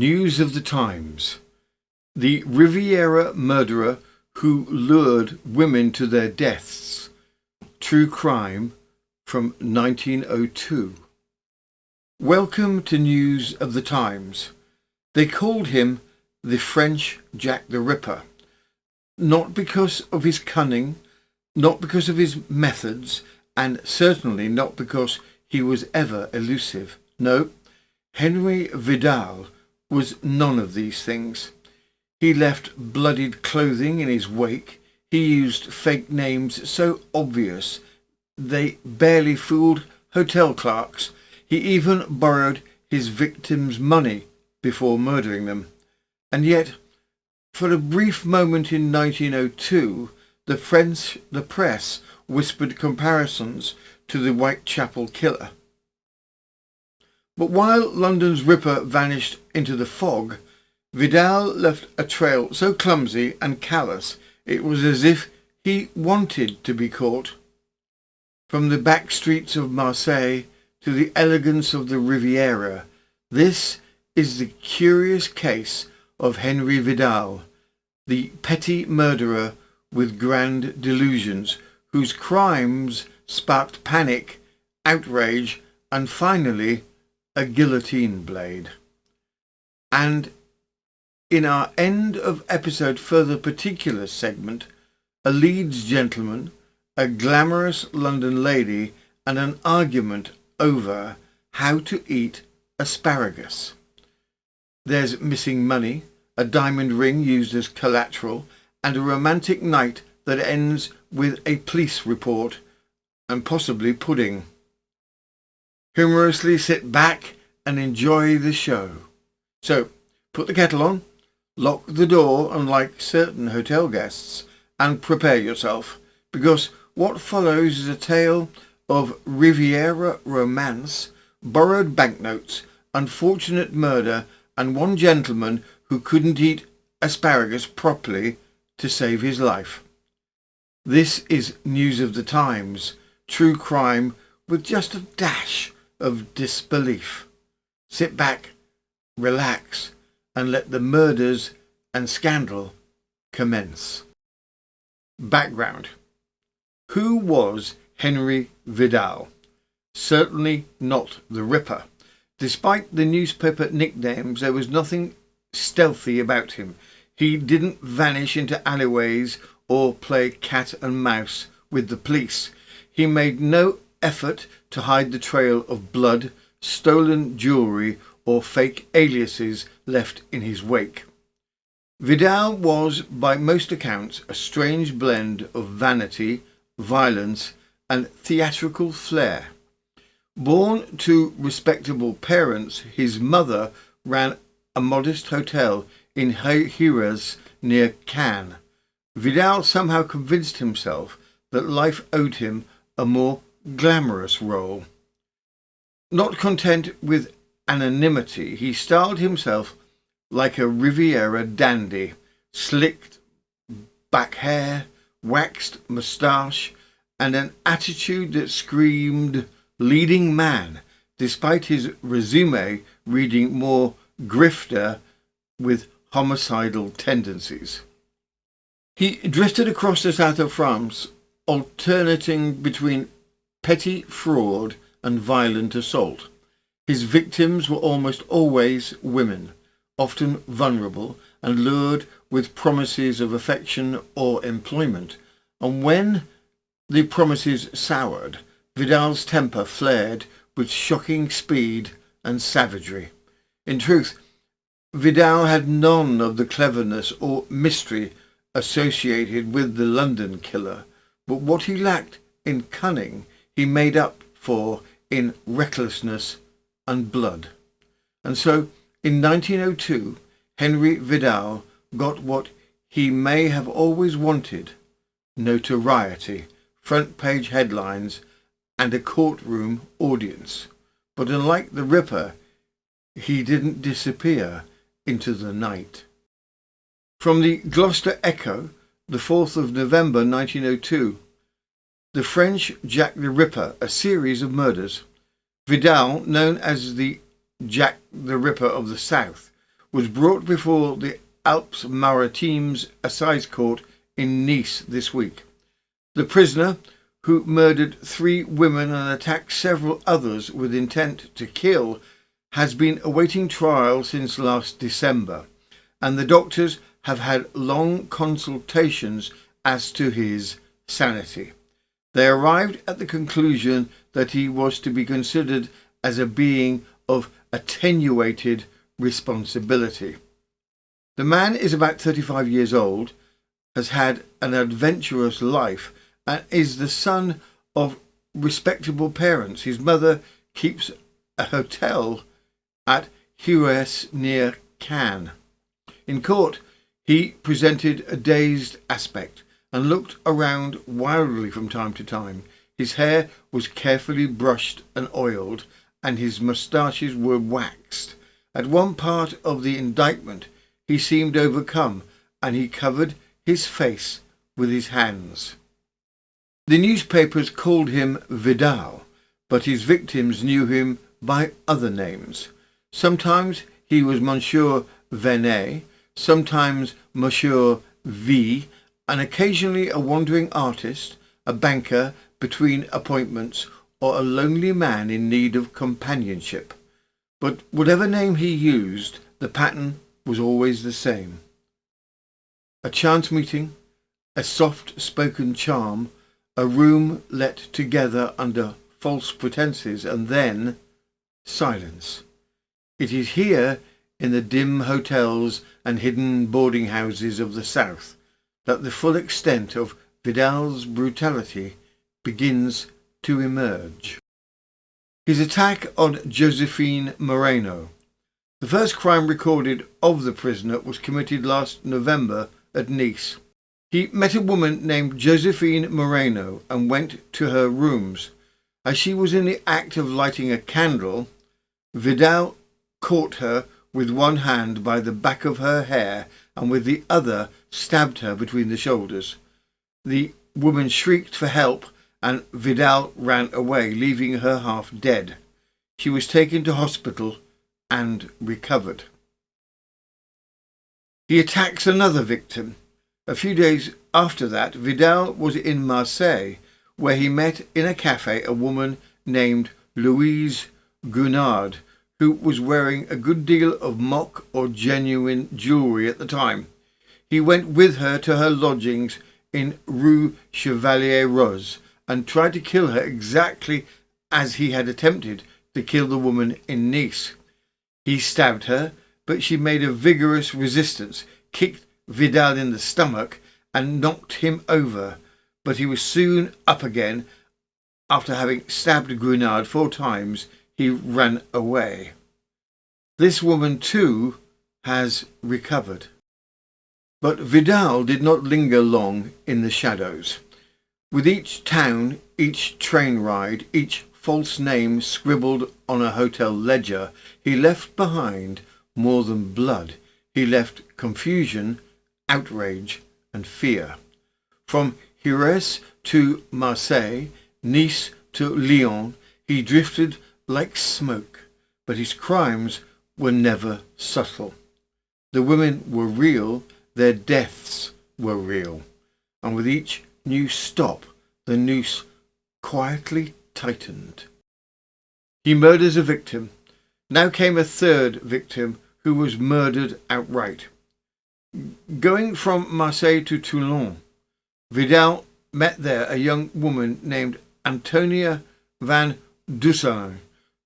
News of the times. The Riviera Murderer who lured women to their deaths. True crime from 1902. Welcome to News of the Times. They called him the French Jack the Ripper, not because of his cunning, not because of his methods, and certainly not because he was ever elusive. No, Henri Vidal was none of these things. He left bloodied clothing in his wake. He used fake names so obvious they barely fooled hotel clerks. He even borrowed his victims' money before murdering them. And yet, for a brief moment in 1902, the press whispered comparisons to the Whitechapel killer. But while London's Ripper vanished into the fog, Vidal left a trail so clumsy and callous it was as if he wanted to be caught. From the back streets of Marseilles to the elegance of the Riviera, this is the curious case of Henri Vidal, the petty murderer with grand delusions, whose crimes sparked panic, outrage, and finally a guillotine blade. And in our end of episode further particulars segment, a Leeds gentleman, a glamorous London lady, and an argument over how to eat asparagus. There's missing money, a diamond ring used as collateral, and a romantic night that ends with a police report and possibly pudding. Humorously sit back and enjoy the show. So, put the kettle on, lock the door unlike certain hotel guests, and prepare yourself, because what follows is a tale of Riviera romance, borrowed banknotes, unfortunate murder, and one gentleman who couldn't eat asparagus properly to save his life. This is News of the Times, true crime with just a dash of disbelief. Sit back, relax, and let the murders and scandal commence. Background. Who was Henri Vidal? Certainly not the Ripper. Despite the newspaper nicknames, there was nothing stealthy about him. He didn't vanish into alleyways or play cat and mouse with the police. He made no effort to hide the trail of blood, stolen jewellery, or fake aliases left in his wake. Vidal was, by most accounts, a strange blend of vanity, violence, and theatrical flair. Born to respectable parents, his mother ran a modest hotel in Jerez near Cannes. Vidal somehow convinced himself that life owed him a more glamorous role. Not content with anonymity, he styled himself like a Riviera dandy, slicked back hair, waxed moustache, and an attitude that screamed leading man, despite his resume reading more grifter with homicidal tendencies. He drifted across the south of France, alternating between petty fraud and violent assault. His victims were almost always women, often vulnerable and lured with promises of affection or employment. And when the promises soured, Vidal's temper flared with shocking speed and savagery. In truth, Vidal had none of the cleverness or mystery associated with the London killer, but what he lacked in cunning he made up for in recklessness and blood. And so, in 1902, Henri Vidal got what he may have always wanted: notoriety, front-page headlines, and a courtroom audience. But unlike the Ripper, he didn't disappear into the night. From the Gloucester Echo, the 4th of November 1902, The French Jack the Ripper, a series of murders. Vidal, known as the Jack the Ripper of the South, was brought before the Alpes-Maritimes Assize Court in Nice this week. The prisoner, who murdered 3 women and attacked several others with intent to kill, has been awaiting trial since last December, and the doctors have had long consultations as to his sanity. They arrived at the conclusion that he was to be considered as a being of attenuated responsibility. The man is about 35 years old, has had an adventurous life, and is the son of respectable parents. His mother keeps a hotel at Hues near Cannes. In court, he presented a dazed aspect and looked around wildly from time to time. His hair was carefully brushed and oiled, and his moustaches were waxed. At one part of the indictment, he seemed overcome, and he covered his face with his hands. The newspapers called him Vidal, but his victims knew him by other names. Sometimes he was Monsieur Venet, sometimes Monsieur V, and occasionally a wandering artist, a banker between appointments, or a lonely man in need of companionship. But whatever name he used, the pattern was always the same. A chance meeting, a soft-spoken charm, a room let together under false pretences, and then silence. It is here, in the dim hotels and hidden boarding houses of the South, that the full extent of Vidal's brutality begins to emerge. His attack on Josephine Moreno. The first crime recorded of the prisoner was committed last November at Nice. He met a woman named Josephine Moreno and went to her rooms. As she was in the act of lighting a candle, Vidal caught her with one hand by the back of her hair and with the other stabbed her between the shoulders. The woman shrieked for help and Vidal ran away, leaving her half dead. She was taken to hospital and recovered. He attacks another victim. A few days after that, Vidal was in Marseilles, where he met in a cafe a woman named Louise Gounard, who was wearing a good deal of mock or genuine jewellery at the time. He went with her to her lodgings in Rue Chevalier Rose and tried to kill her exactly as he had attempted to kill the woman in Nice. He stabbed her, but she made a vigorous resistance, kicked Vidal in the stomach and knocked him over, but he was soon up again. After having stabbed Gounard 4 times, he ran away. This woman too has recovered. But Vidal did not linger long in the shadows. With each town, each train ride, each false name scribbled on a hotel ledger, he left behind more than blood. He left confusion, outrage and fear. From Hires to Marseilles, Nice to Lyon, he drifted like smoke, but his crimes were never subtle. The women were real, their deaths were real, and with each new stop, the noose quietly tightened. He murders a victim. Now came a third victim who was murdered outright. Going from Marseilles to Toulon, Vidal met there a young woman named Antonia van Dusselin,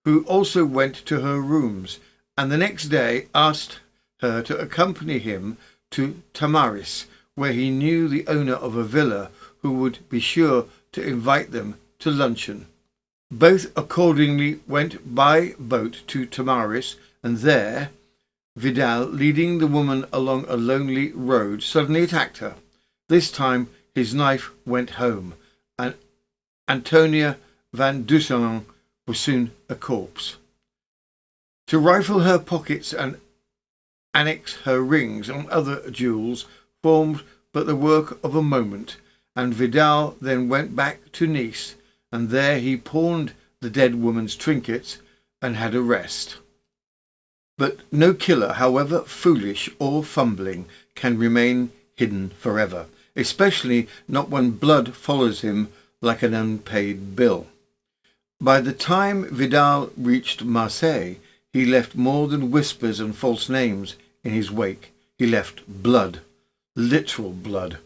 who also went to her rooms, and the next day asked her to accompany him to Tamaris, where he knew the owner of a villa who would be sure to invite them to luncheon. Both accordingly went by boat to Tamaris, and there Vidal, leading the woman along a lonely road, suddenly attacked her. This time his knife went home, and Antonia van Dusselin was soon a corpse. To rifle her pockets and annex her rings and other jewels formed but the work of a moment, and Vidal then went back to Nice, and there he pawned the dead woman's trinkets and had a rest. But no killer, however foolish or fumbling, can remain hidden forever, especially not when blood follows him like an unpaid bill. By the time Vidal reached Marseilles, he left more than whispers and false names in his wake. He left blood, literal blood,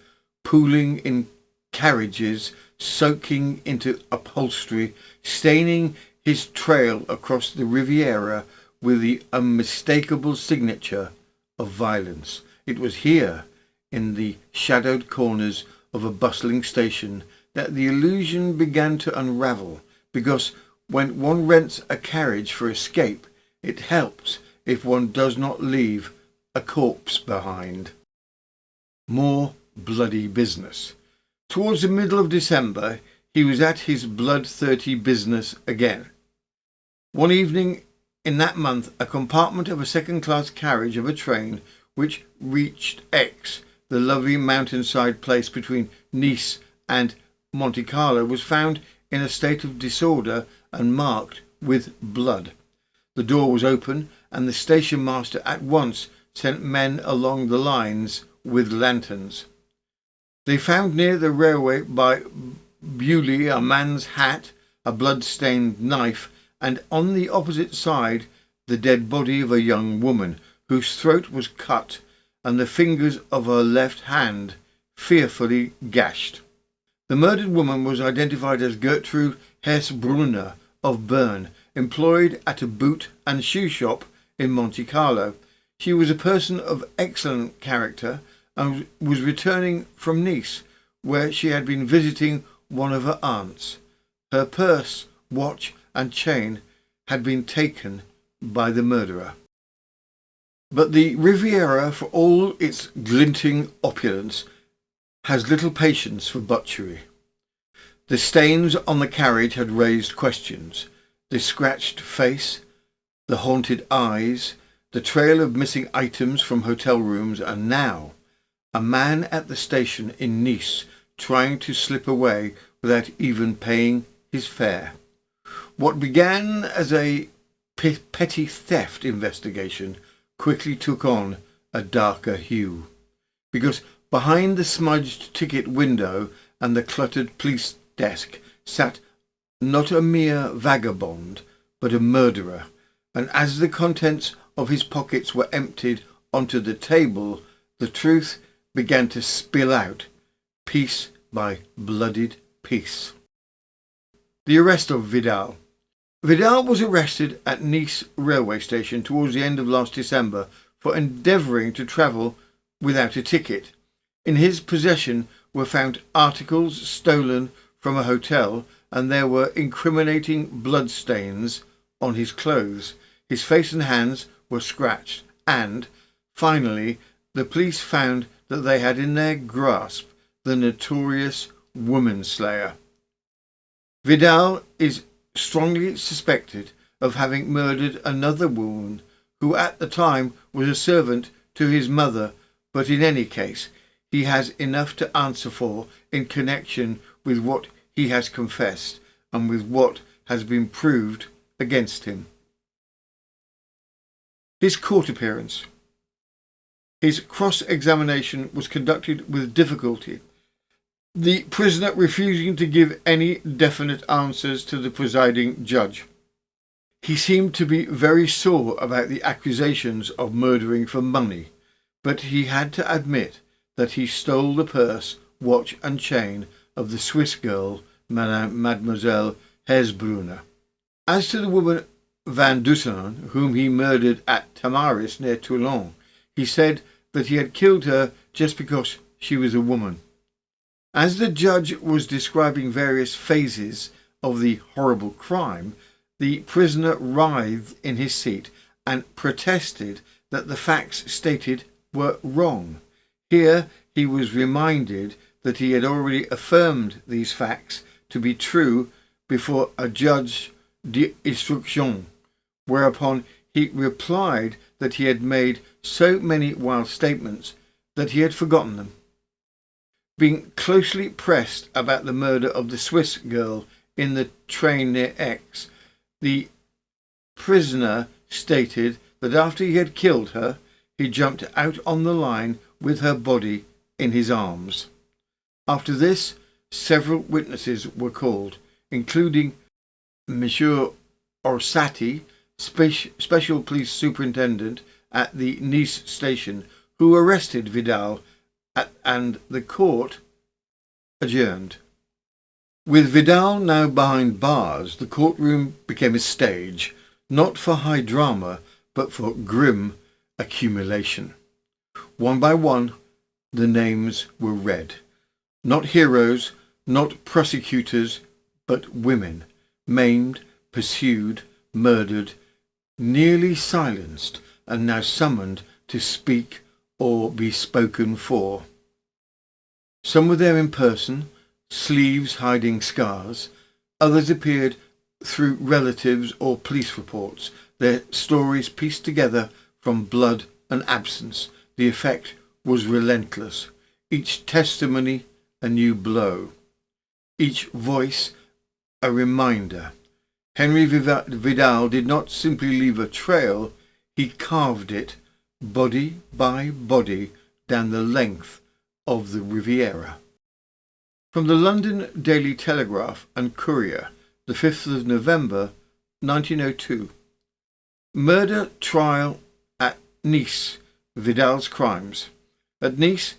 pooling in carriages, soaking into upholstery, staining his trail across the Riviera with the unmistakable signature of violence. It was here, in the shadowed corners of a bustling station, that the illusion began to unravel, because when one rents a carriage for escape, it helps if one does not leave a corpse behind. More bloody business. Towards the middle of December, he was at his blood-thirsty business again. One evening in that month, a compartment of a second-class carriage of a train which reached Aix, the lovely mountainside place between Nice and Monte Carlo, was found in a state of disorder and marked with blood. The door was open, and the station master at once sent men along the lines with lanterns. They found near the railway by Bewley a man's hat, a blood-stained knife, and on the opposite side the dead body of a young woman, whose throat was cut and the fingers of her left hand fearfully gashed. The murdered woman was identified as Gertrude Hesse-Brunner of Bern, employed at a boot and shoe shop in Monte Carlo. She was a person of excellent character and was returning from Nice, where she had been visiting one of her aunts. Her purse, watch and chain had been taken by the murderer. But the Riviera, for all its glinting opulence, has little patience for butchery. The stains on the carriage had raised questions. The scratched face, the haunted eyes, the trail of missing items from hotel rooms, and now a man at the station in Nice trying to slip away without even paying his fare. What began as a petty theft investigation quickly took on a darker hue, because behind the smudged ticket window and the cluttered police desk sat not a mere vagabond, but a murderer, and as the contents of his pockets were emptied onto the table, the truth began to spill out, piece by bloodied piece. The arrest of Vidal. Vidal was arrested at Nice railway station towards the end of last December for endeavouring to travel without a ticket. In his possession were found articles stolen from a hotel, and there were incriminating blood stains on his clothes. His face and hands were scratched, and, finally, the police found that they had in their grasp the notorious woman slayer. Vidal is strongly suspected of having murdered another woman who at the time was a servant to his mother, but in any case he has enough to answer for in connection with what he has confessed and with what has been proved against him. His court appearance. His cross-examination was conducted with difficulty, the prisoner refusing to give any definite answers to the presiding judge. He seemed to be very sore about the accusations of murdering for money, but he had to admit that he stole the purse, watch and chain of the Swiss girl, Mademoiselle Hesse-Brunner. As to the woman Van Dusen, whom he murdered at Tamaris near Toulon, he said that he had killed her just because she was a woman. As the judge was describing various phases of the horrible crime, the prisoner writhed in his seat and protested that the facts stated were wrong. Here he was reminded that he had already affirmed these facts to be true before a judge d'instruction, whereupon he replied that he had made so many wild statements that he had forgotten them. Being closely pressed about the murder of the Swiss girl in the train near Aix, the prisoner stated that after he had killed her, he jumped out on the line with her body in his arms. After this, several witnesses were called, including Monsieur Orsatti, Special Police Superintendent at the Nice station, who arrested Vidal, and the court adjourned. With Vidal now behind bars, the courtroom became a stage, not for high drama, but for grim accumulation. One by one, the names were read. Not heroes, not prosecutors, but women, maimed, pursued, murdered, nearly silenced, and now summoned to speak or be spoken for. Some were there in person, sleeves hiding scars. Others appeared through relatives or police reports, their stories pieced together from blood and absence. The effect was relentless. Each testimony a new blow. Each voice a reminder. Henri Vidal did not simply leave a trail, he carved it, body by body, down the length of the Riviera. From the London Daily Telegraph and Courier, the 5th of November, 1902. Murder trial at Nice, Vidal's crimes. At Nice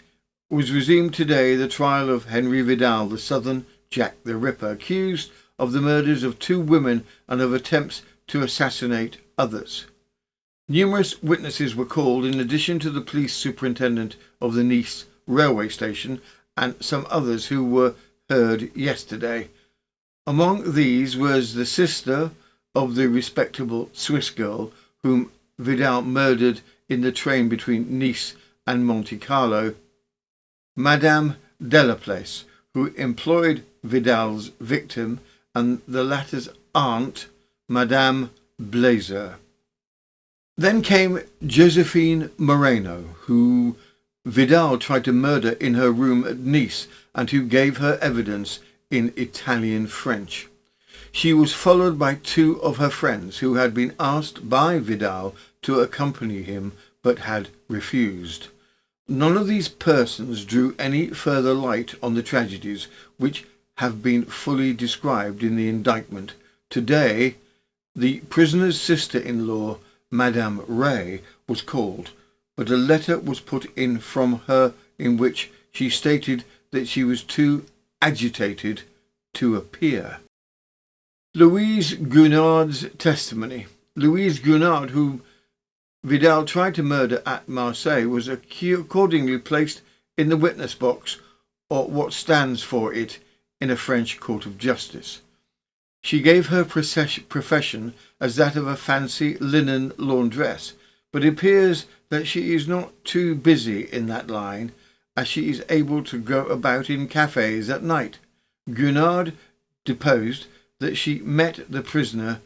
was resumed today the trial of Henri Vidal, the Southern Jack the Ripper, accused of the murders of 2 women and of attempts to assassinate others. Numerous witnesses were called, in addition to the police superintendent of the Nice railway station and some others who were heard yesterday. Among these was the sister of the respectable Swiss girl whom Vidal murdered in the train between Nice and Monte Carlo, Madame Delaplace, who employed Vidal's victim, and the latter's aunt, Madame Blazer. Then came Josephine Moreno, who Vidal tried to murder in her room at Nice and who gave her evidence in Italian French. She was followed by 2 of her friends who had been asked by Vidal to accompany him but had refused. None of these persons drew any further light on the tragedies which have been fully described in the indictment. Today, the prisoner's sister-in-law, Madame Ray, was called, but a letter was put in from her in which she stated that she was too agitated to appear. Louise Gounard's testimony. Louise Gounard, whom Vidal tried to murder at Marseilles, was accordingly placed in the witness box, or what stands for it in a French court of justice. She gave her profession as that of a fancy linen laundress, but it appears that she is not too busy in that line, as she is able to go about in cafes at night. Gounard deposed that she met the prisoner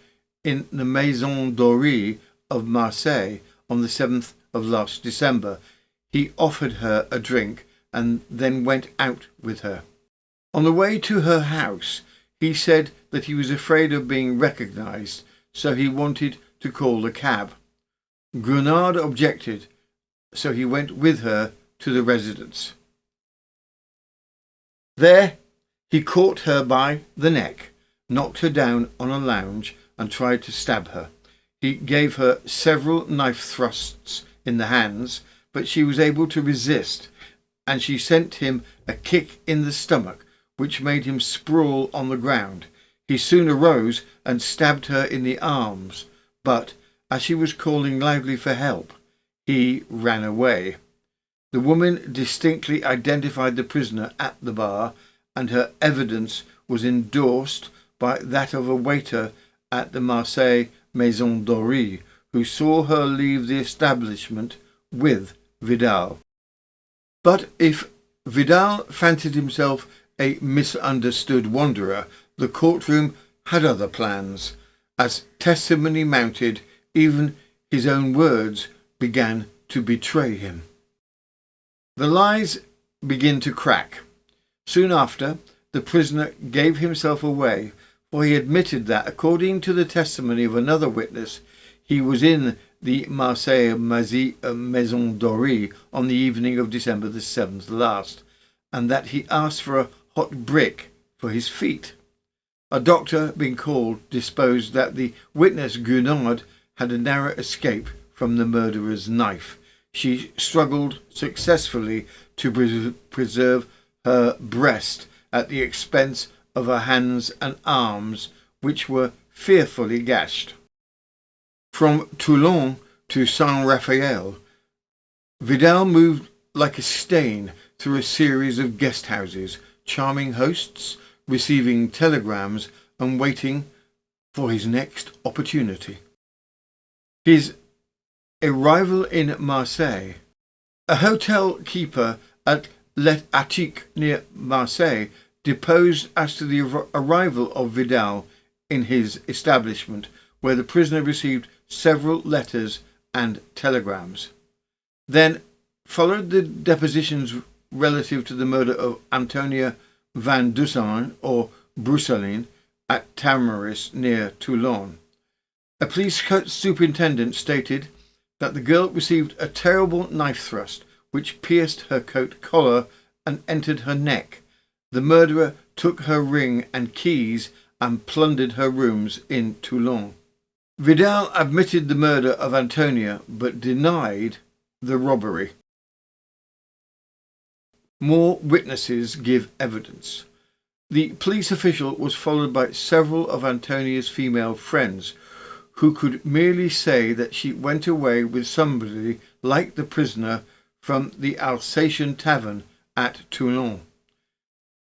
in the Maison Dorée of Marseilles on the 7th of last December. He offered her a drink and then went out with her. On the way to her house, he said that he was afraid of being recognized, so he wanted to call a cab. Gounard objected, so he went with her to the residence. There, he caught her by the neck, knocked her down on a lounge, and tried to stab her. He gave her several knife thrusts in the hands, but she was able to resist, and she sent him a kick in the stomach, which made him sprawl on the ground. He soon arose and stabbed her in the arms, but as she was calling loudly for help, he ran away. The woman distinctly identified the prisoner at the bar, and her evidence was endorsed by that of a waiter at the Marseilles Maison Dorée, who saw her leave the establishment with Vidal. But if Vidal fancied himself a misunderstood wanderer, the courtroom had other plans. As testimony mounted, even his own words began to betray him. The lies begin to crack. Soon after, the prisoner gave himself away, for he admitted that, according to the testimony of another witness, he was in the Marseilles Maison Dorée on the evening of December the 7th last, and that he asked for a hot brick for his feet. A doctor, being called, disposed that the witness Gounod had a narrow escape from the murderer's knife. She struggled successfully to preserve her breast at the expense of her hands and arms, which were fearfully gashed. From Toulon to Saint-Raphael, Vidal moved like a stain through a series of guest houses, charming hosts, receiving telegrams and waiting for his next opportunity. His arrival in Marseilles. A hotel keeper at Les Attiques near Marseilles deposed as to the arrival of Vidal in his establishment, where the prisoner received several letters and telegrams. Then followed the depositions relative to the murder of Antonia Van Dusen or Brousseline at Tamaris near Toulon. A police superintendent stated that the girl received a terrible knife thrust which pierced her coat collar and entered her neck. The murderer took her ring and keys and plundered her rooms in Toulon. Vidal admitted the murder of Antonia but denied the robbery. More witnesses give evidence. The police official was followed by several of Antonia's female friends, who could merely say that she went away with somebody like the prisoner from the Alsatian tavern at Toulon.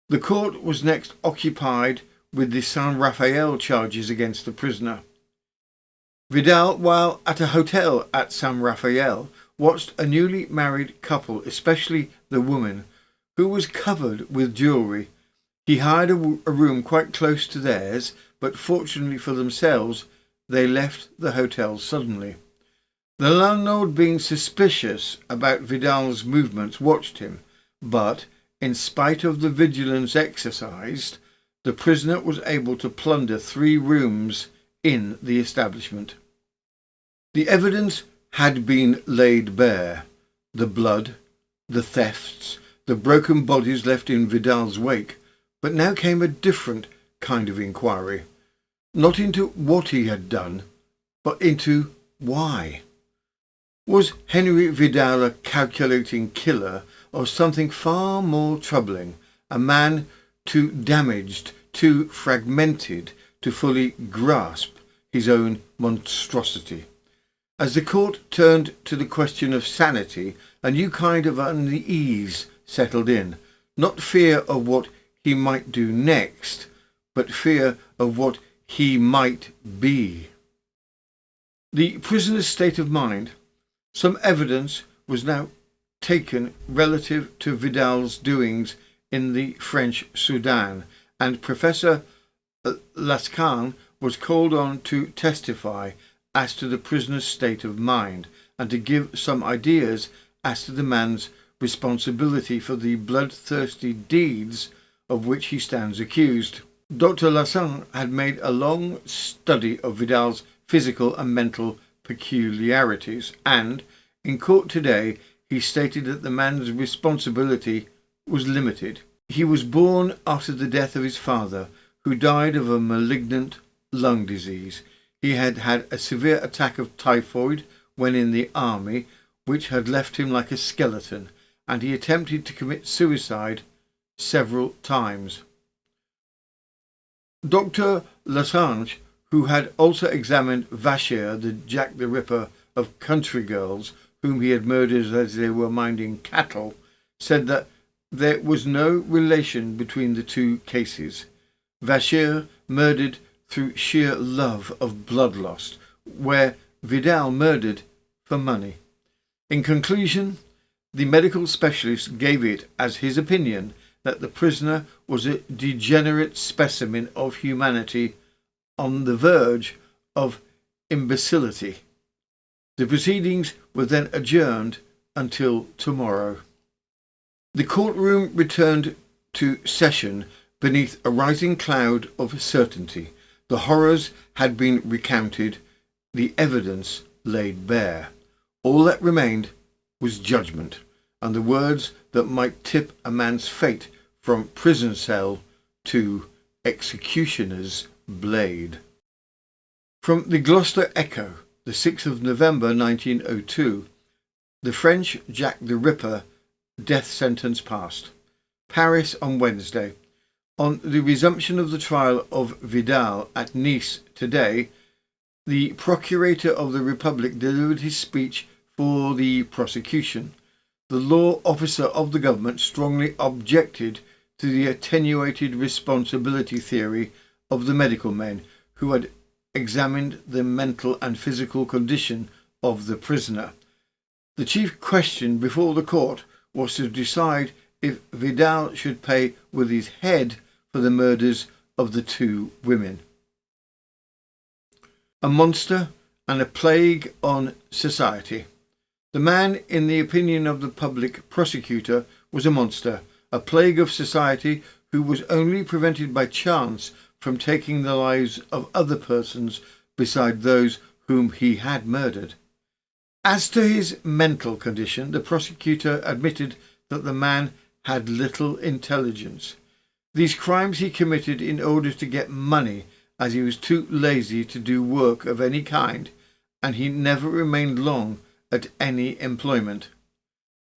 The court was next occupied with the Saint-Raphael charges against the prisoner. Vidal, while at a hotel at Saint-Raphael, watched a newly married couple, especially the woman, who was covered with jewellery. He hired a room quite close to theirs, but fortunately for themselves, they left the hotel suddenly. The landlord, being suspicious about Vidal's movements, watched him, but, in spite of the vigilance exercised, the prisoner was able to plunder 3 rooms in the establishment. The evidence had been laid bare. The blood, the thefts, the broken bodies left in Vidal's wake, but now came a different kind of inquiry. Not into what he had done, but into why. Was Henri Vidal a calculating killer, or something far more troubling, a man too damaged, too fragmented to fully grasp his own monstrosity? As the court turned to the question of sanity, a new kind of unease settled in, not fear of what he might do next, but fear of what he might be. The prisoner's state of mind. Some evidence was now taken relative to Vidal's doings in the French Sudan, and Professor Lascan was called on to testify as to the prisoner's state of mind and to give some ideas as to the man's responsibility for the bloodthirsty deeds of which he stands accused. Dr. Lascan had made a long study of Vidal's physical and mental peculiarities, and, in court today, he stated that the man's responsibility was limited. He was born after the death of his father, who died of a malignant lung disease. He had had a severe attack of typhoid when in the army, which had left him like a skeleton, and he attempted to commit suicide several times. Dr. Lassange, who had also examined Vacher, the Jack the Ripper of country girls, whom he had murdered as they were minding cattle, said that there was no relation between the 2 cases. Vacher murdered through sheer love of bloodlust, where Vidal murdered for money. In conclusion, the medical specialist gave it as his opinion that the prisoner was a degenerate specimen of humanity on the verge of imbecility. The proceedings were then adjourned until tomorrow. The courtroom returned to session beneath a rising cloud of certainty. The horrors had been recounted, the evidence laid bare. All that remained was judgment, and the words that might tip a man's fate from prison cell to executioner's blade. From the Gloucester Echo, the 6th of November 1902, the French Jack the Ripper death sentence passed. Paris on Wednesday. On the resumption of the trial of Vidal at Nice today, the Procurator of the Republic delivered his speech for the prosecution. The law officer of the government strongly objected to the attenuated responsibility theory of the medical men who had examined the mental and physical condition of the prisoner. The chief question before the court was to decide if Vidal should pay with his head for the murders of the two women. A monster and a plague on society. The man, in the opinion of the public prosecutor, was a monster, a plague of society who was only prevented by chance from taking the lives of other persons beside those whom he had murdered. As to his mental condition, the prosecutor admitted that the man had little intelligence. These crimes he committed in order to get money, as he was too lazy to do work of any kind, and he never remained long at any employment.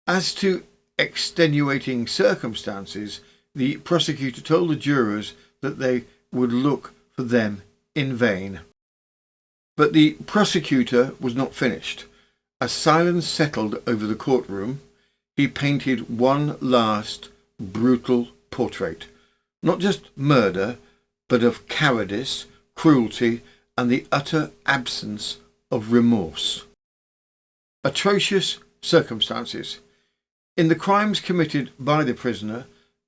As to extenuating circumstances, the prosecutor told the jurors that they would look for them in vain. But the prosecutor was not finished. As silence settled over the courtroom, he painted one last brutal portrait, not just murder, but of cowardice, cruelty, and the utter absence of remorse. Atrocious circumstances. In the crimes committed by the prisoner,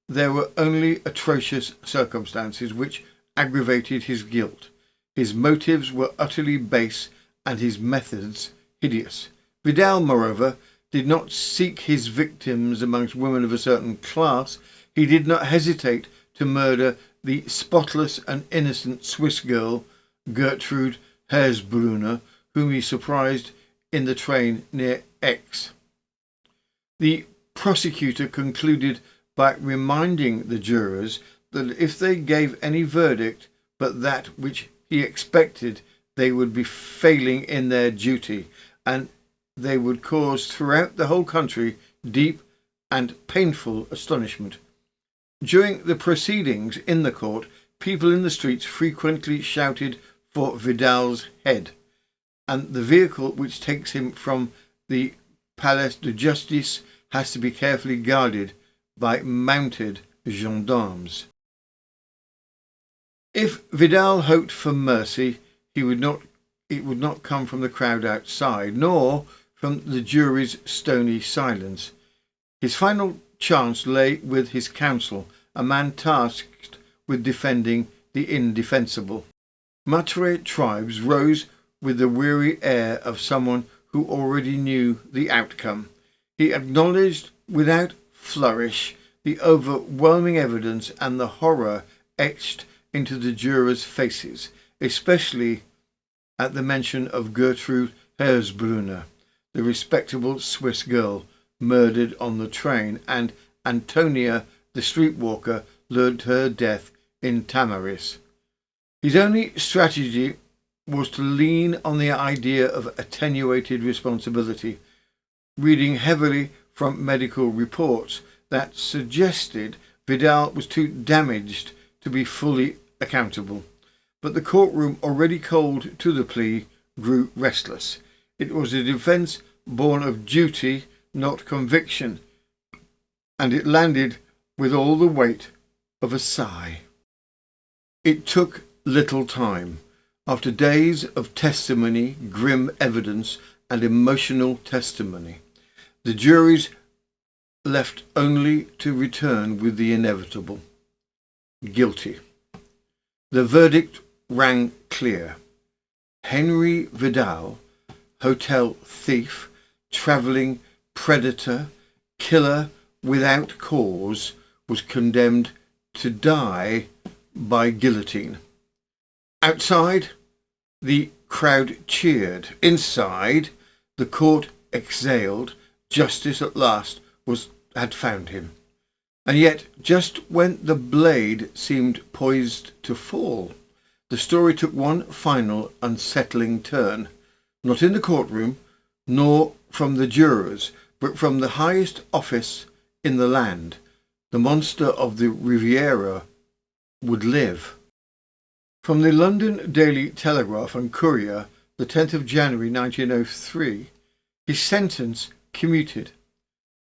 there were only atrocious circumstances which aggravated his guilt. His motives were utterly base and his methods hideous. Vidal, moreover, did not seek his victims amongst women of a certain class. He did not hesitate to murder the spotless and innocent Swiss girl, Gertrude Hersbrunner, whom he surprised in the train near Aix. The prosecutor concluded by reminding the jurors that if they gave any verdict but that which he expected, they would be failing in their duty, and they would cause throughout the whole country deep and painful astonishment. During the proceedings in the court, people in the streets frequently shouted for Vidal's head, and the vehicle which takes him from the Palais de Justice has to be carefully guarded by mounted gendarmes. If Vidal hoped for mercy, it would not come from the crowd outside, nor from the jury's stony silence. His final chance lay with his counsel, a man tasked with defending the indefensible. Matre tribes rose with the weary air of someone who already knew the outcome. He acknowledged without flourish the overwhelming evidence and the horror etched into the jurors' faces, especially at the mention of Gertrude Hersbrunner, the respectable Swiss girl murdered on the train, and Antonia, the streetwalker, lured to her death in Tamaris. His only strategy was to lean on the idea of attenuated responsibility, reading heavily from medical reports that suggested Vidal was too damaged to be fully accountable. But the courtroom, already cold to the plea, grew restless. It was a defence born of duty, not conviction, and it landed with all the weight of a sigh. It took little time. After days of testimony, grim evidence, and emotional testimony, the juries left only to return with the inevitable. Guilty. The verdict rang clear. Henri Vidal, hotel thief, travelling predator, killer without cause, was condemned to die by guillotine. Outside, the crowd cheered. Inside, the court exhaled. Justice at last had found him. And yet, just when the blade seemed poised to fall, the story took one final unsettling turn. Not in the courtroom, nor from the jurors, but from the highest office in the land. The monster of the Riviera would live. From the London Daily Telegraph and Courier, the 10th of January 1903, his sentence commuted.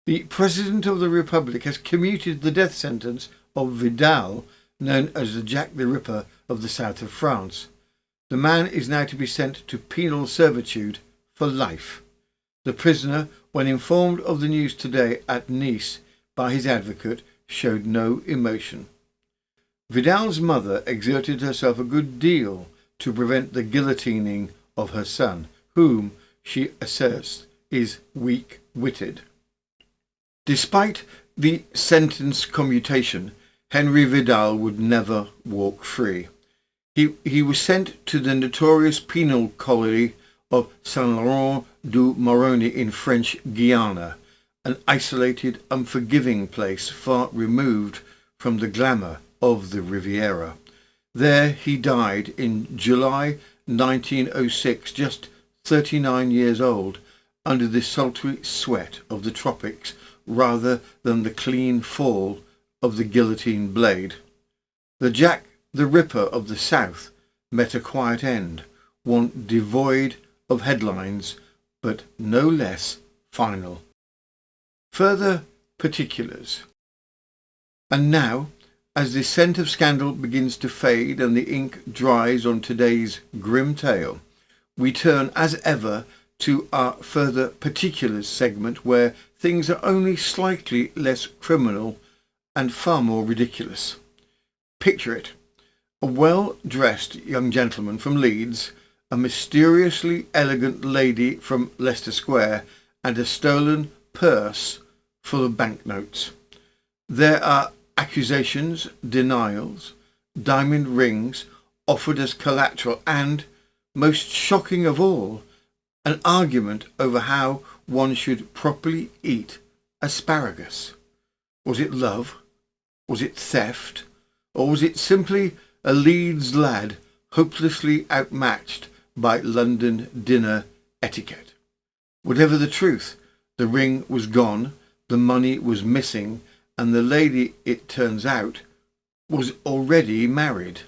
The President of the Republic has commuted the death sentence of Vidal, known as the Jack the Ripper of the south of France. The man is now to be sent to penal servitude for life. The prisoner, when informed of the news today at Nice by his advocate, showed no emotion. Vidal's mother exerted herself a good deal to prevent the guillotining of her son, whom, she asserts, is weak-witted. Despite the sentence commutation, Henri Vidal would never walk free. He was sent to the notorious penal colony of Saint-Laurent-du-Maroni in French Guiana, an isolated, unforgiving place far removed from the glamour of the Riviera. There he died in July 1906, just 39 years old, under the sultry sweat of the tropics rather than the clean fall of the guillotine blade. The Jack the Ripper of the South met a quiet end, one devoid of headlines, but no less final. Further particulars. And now, as the scent of scandal begins to fade and the ink dries on today's grim tale, we turn as ever to our further particulars segment, where things are only slightly less criminal and far more ridiculous. Picture it. A well-dressed young gentleman from Leeds, a mysteriously elegant lady from Leicester Square, and a stolen purse full of banknotes. There are accusations, denials, diamond rings offered as collateral, and, most shocking of all, an argument over how one should properly eat asparagus. Was it love? Was it theft? Or was it simply a Leeds lad hopelessly outmatched by London dinner etiquette? Whatever the truth, the ring was gone, the money was missing, and the lady, it turns out, was already married.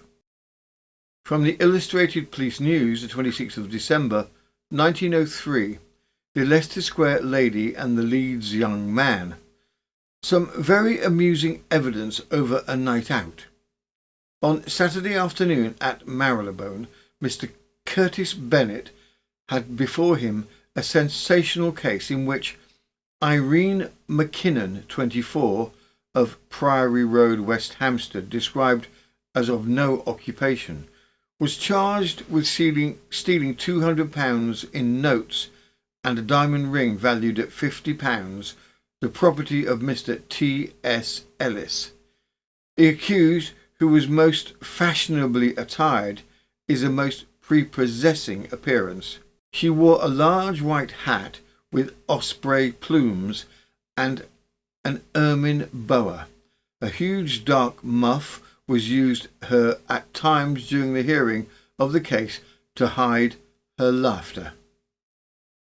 From the Illustrated Police News, the 26th of December, 1903, the Leicester Square lady and the Leeds young man. Some very amusing evidence over a night out. On Saturday afternoon at Marylebone, Mr. Curtis Bennett had before him a sensational case in which Irene McKinnon, 24, of Priory Road, West Hampstead, described as of no occupation, was charged with stealing £200 in notes and a diamond ring valued at £50, the property of Mr. T.S. Ellis. The accused, who was most fashionably attired, is a most prepossessing appearance. She wore a large white hat with osprey plumes and an ermine boa. A huge dark muff was used her at times during the hearing of the case to hide her laughter.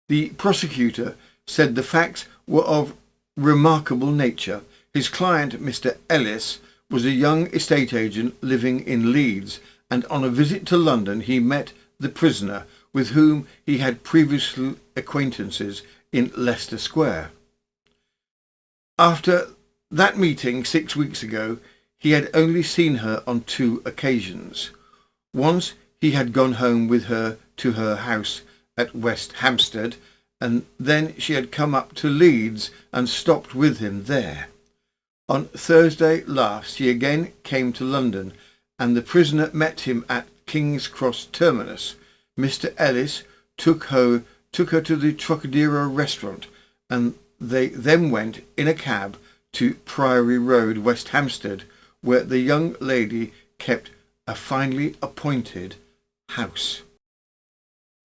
The prosecutor said the facts were of remarkable nature. His client, Mr. Ellis, was a young estate agent living in Leeds, and on a visit to London he met the prisoner, with whom he had previously acquaintances in Leicester Square. After that meeting 6 weeks ago, he had only seen her on 2 occasions. Once he had gone home with her to her house at West Hampstead, and then she had come up to Leeds and stopped with him there. On Thursday last he again came to London, and the prisoner met him at King's Cross Terminus. Mr. Ellis took her to the Trocadero restaurant, and they then went in a cab to Priory Road, West Hampstead, where the young lady kept a finely appointed house.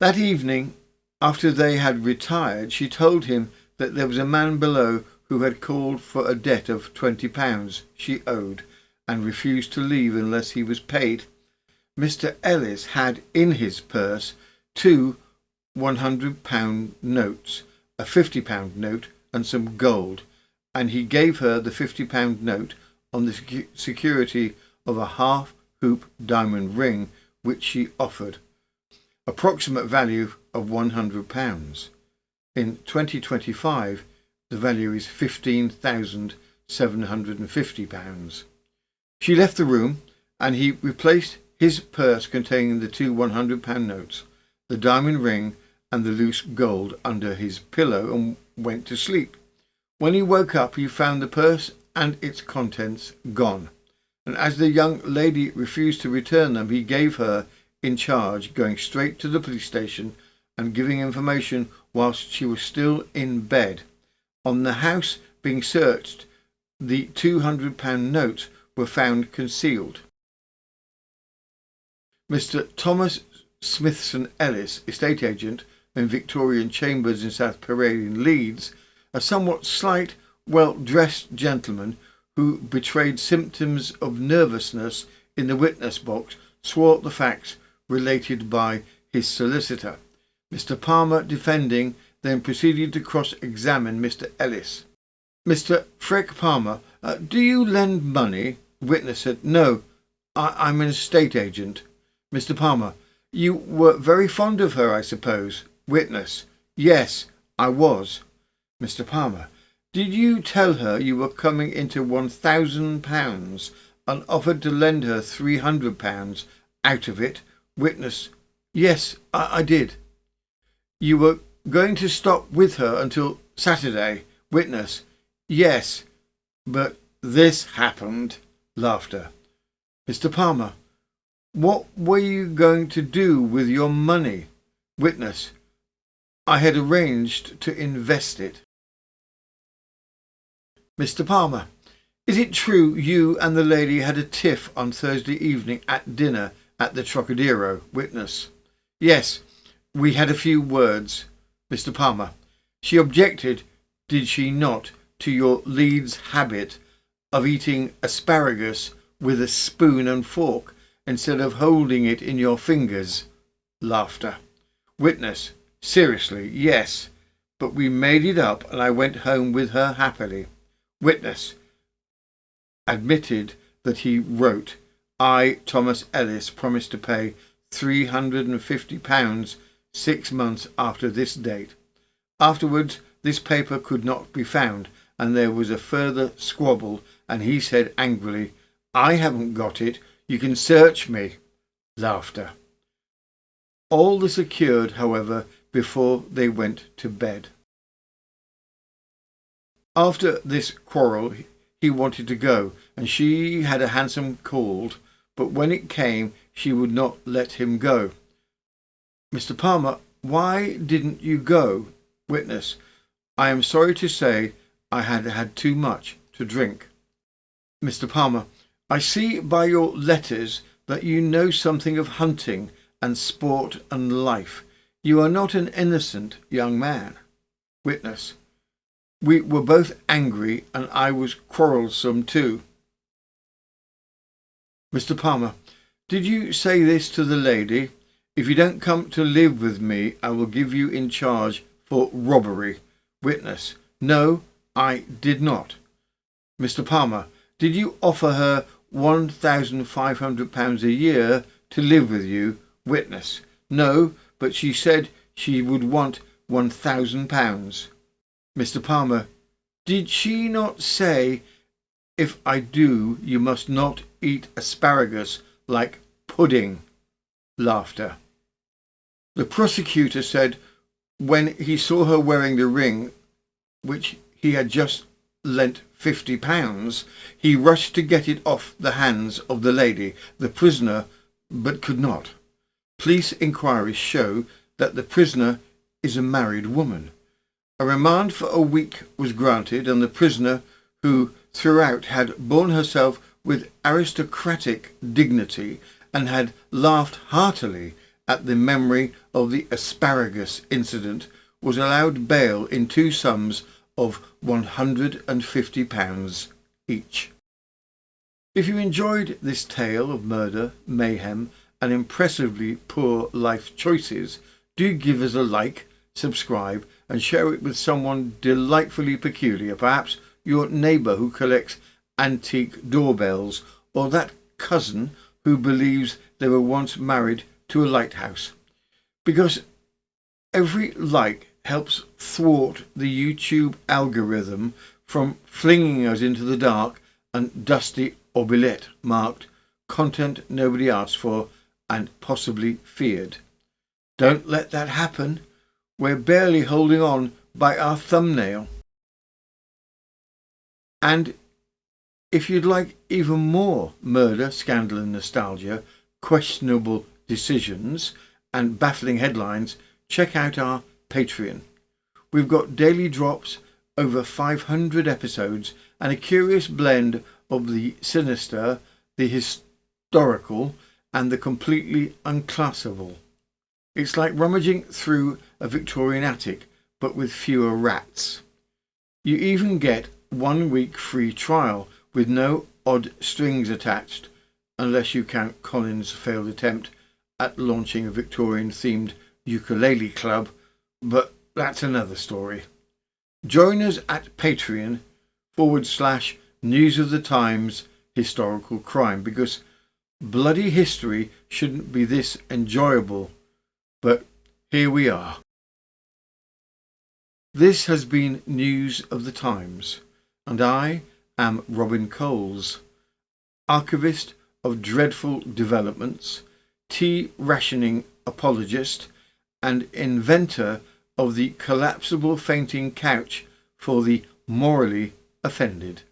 That evening, after they had retired, she told him that there was a man below who had called for a debt of £20 she owed and refused to leave unless he was paid. Mr. Ellis had in his purse two £100 notes, a £50 note and some gold, and he gave her the £50 note on the security of a half-hoop diamond ring which she offered, approximate value of £100. In 2025, the value is £15,750. She left the room, and he replaced his purse containing the two £100 notes, the diamond ring and the loose gold under his pillow, and went to sleep. When he woke up, he found the purse and its contents gone, and as the young lady refused to return them, he gave her in charge, going straight to the police station and giving information whilst she was still in bed. On the house being searched, the £200 notes were found concealed. Mr. Thomas Smithson Ellis, estate agent in Victorian Chambers in South Parade in Leeds, a somewhat slight, well-dressed gentleman who betrayed symptoms of nervousness in the witness box, swore the facts related by his solicitor. Mr. Palmer, defending, then proceeded to cross-examine Mr. Ellis. Mr. Freck Palmer, do you lend money? Witness said, no, I'm an estate agent. Mr. Palmer, you were very fond of her, I suppose? Witness, yes, I was. Mr. Palmer, did you tell her you were coming into £1,000 and offered to lend her £300 out of it? Witness, yes, I did. You were going to stop with her until Saturday? Witness, yes, but this happened. Laughter. Mr. Palmer, what were you going to do with your money? Witness, I had arranged to invest it. Mr. Palmer, is it true you and the lady had a tiff on Thursday evening at dinner at the Trocadero? Witness, yes, we had a few words. Mr. Palmer, she objected, did she not, to your Leeds habit of eating asparagus with a spoon and fork instead of holding it in your fingers? Laughter. Witness, seriously, yes, but we made it up and I went home with her happily. Witness admitted that he wrote, I, Thomas Ellis, promised to pay £350 6 months after this date. Afterwards, this paper could not be found, and there was a further squabble, and he said angrily, I haven't got it, you can search me. Laughter. All this occurred, however, before they went to bed. After this quarrel, he wanted to go, and she had a hansom called, but when it came, she would not let him go. Mr. Palmer, why didn't you go? Witness, I am sorry to say I had had too much to drink. Mr. Palmer, I see by your letters that you know something of hunting and sport and life. You are not an innocent young man. Witness, we were both angry and I was quarrelsome too. Mr. Palmer, did you say this to the lady? If you don't come to live with me, I will give you in charge for robbery. Witness, no, I did not. Mr. Palmer, did you offer her £1,500 a year to live with you? Witness, no, but she said she would want £1,000. Mr. Palmer, did she not say, if I do, you must not eat asparagus like pudding? Laughter. The prosecutor said when he saw her wearing the ring, which he had just lent £50, he rushed to get it off the hands of the lady, the prisoner, but could not. Police inquiries show that the prisoner is a married woman. A remand for a week was granted, and the prisoner, who throughout had borne herself with aristocratic dignity and had laughed heartily at the memory of the asparagus incident was allowed bail in two sums of £150 each. If you enjoyed this tale of murder, mayhem and impressively poor life choices, do give us a like, subscribe and share it with someone delightfully peculiar, perhaps your neighbour who collects antique doorbells or that cousin who believes they were once married to a lighthouse. Because every like helps thwart the YouTube algorithm from flinging us into the dark and dusty oubliette marked content nobody asked for and possibly feared. Don't let that happen. We're barely holding on by our thumbnail. And if you'd like even more murder, scandal and nostalgia, questionable decisions and baffling headlines, check out our Patreon. We've got daily drops, over 500 episodes and a curious blend of the sinister, the historical and the completely unclassable. It's like rummaging through a Victorian attic but with fewer rats. You even get 1 week free trial with no odd strings attached, unless you count Colin's failed attempt at launching a Victorian-themed ukulele club, but that's another story. Join us at Patreon/News of the Times Historical Crime, because bloody history shouldn't be this enjoyable, but here we are. This has been News of the Times, and I am Robin Coles, archivist of dreadful developments, tea rationing apologist, and inventor of the collapsible fainting couch for the morally offended.